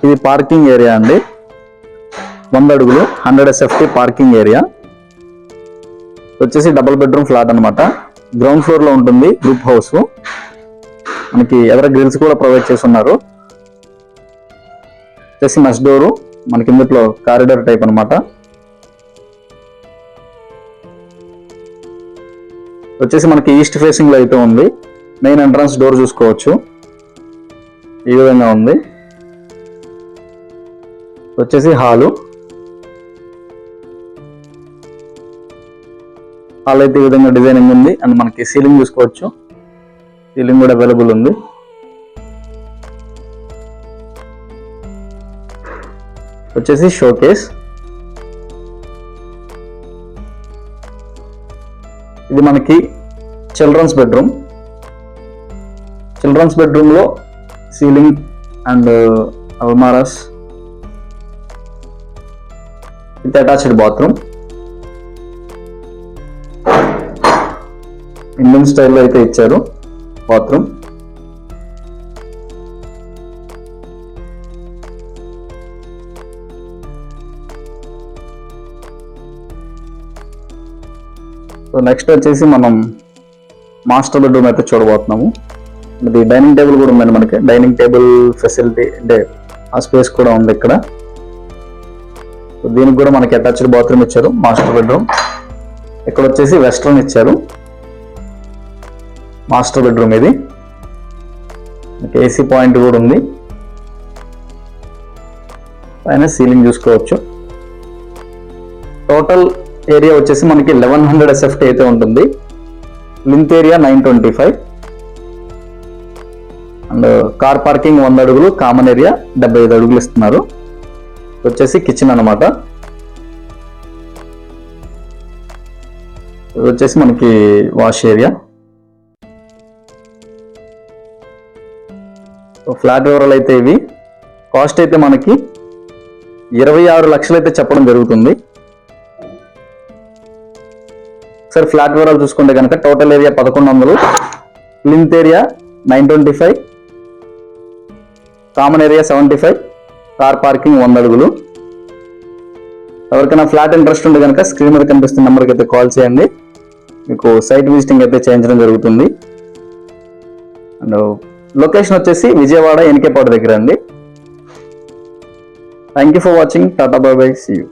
ఇది parking area అండి. 100 అడుగులు 100 SFT పార్కింగ్ ఏరియా. వచ్చేసి డబుల్ బెడ్రూమ్ ఫ్లాట్ అనమాట. గ్రౌండ్ ఫ్లోర్ లో ఉంటుంది గ్రూప్ హౌస్. మనకి ఎదర గ్రిల్స్ కూడా ప్రొవైడ్ చేసి ఉన్నారు. వచ్చేసి మెష్ డోరు మనకి ఇందులో కారిడార్ టైప్ అనమాట. వచ్చేసి మనకి ఈస్ట్ ఫేసింగ్ లో అయితే ఉంది. మెయిన్ ఎంట్రన్స్ డోర్ చూసుకోవచ్చు, ఈ విధంగా ఉంది. వచ్చేసి హాల్ అయితే ఈ విధంగా డిజైనింగ్ ఉంది. అండ్ మనకి సీలింగ్ చూసుకోవచ్చు, సీలింగ్ కూడా అవైలబుల్ ఉంది. వచ్చేసి షోకేస్. ఇది మనకి చిల్డ్రన్స్ బెడ్రూమ్. చిల్డ్రన్స్ బెడ్రూమ్ లో సీలింగ్ అండ్ అల్మారాస్ విత్ అటాచ్డ్ బాత్రూమ్. ఇండియన్ స్టైల్లో అయితే ఇచ్చారు బాత్రూమ్. సో నెక్స్ట్ వచ్చేసి మనం మాస్టర్ బెడ్రూమ్ అయితే చూడబోతున్నాము. ఇది డైనింగ్ టేబుల్ కూడా ఉందండి మనకి. డైనింగ్ టేబుల్ ఫెసిలిటీ అంటే ఆ స్పేస్ కూడా ఉంది ఇక్కడ. సో దీనికి కూడా మనకి అటాచ్డ్ బాత్రూమ్ ఇచ్చారు. మాస్టర్ బెడ్రూమ్ ఇక్కడ వచ్చేసి వెస్ట్రన్ ఇచ్చారు. మాస్టర్ బెడ్రూమ్ ఇది. ఏసీ పాయింట్ కూడా ఉంది. పైన సీలింగ్ చూసుకోవచ్చు. టోటల్ ఏరియా వచ్చేసి మనకి 1100 SFT అయితే ఉంటుంది. లింత్ ఏరియా 925 అండ్ కార్ పార్కింగ్ 100 అడుగులు, కామన్ ఏరియా 75 అడుగులు ఇస్తున్నారు. వచ్చేసి కిచెన్ అనమాట. ఇది వచ్చేసి మనకి వాష్ ఏరియా. ఫ్లాట్ వివరాలు అయితే ఇవి. కాస్ట్ అయితే మనకి 26 లక్షలు అయితే చెప్పడం జరుగుతుంది. సరే ఫ్లాట్ వివరాలు చూసుకుంటే కనుక total area 1100, లింత్ area 925, common area 75, car parking 100 అడుగులు. ఎవరికైనా ఫ్లాట్ ఇంట్రెస్ట్ ఉంటే కనుక స్క్రీన్ మీద కనిపిస్తున్న నెంబర్కి అయితే కాల్ చేయండి. మీకు సైట్ విజిటింగ్ అయితే చేయించడం జరుగుతుంది. అండ్ లొకేషన్ వచ్చేసి విజయవాడ ఎన్కేపాడు దగ్గర అండి. Thank you for watching. Tata bye bye, see you.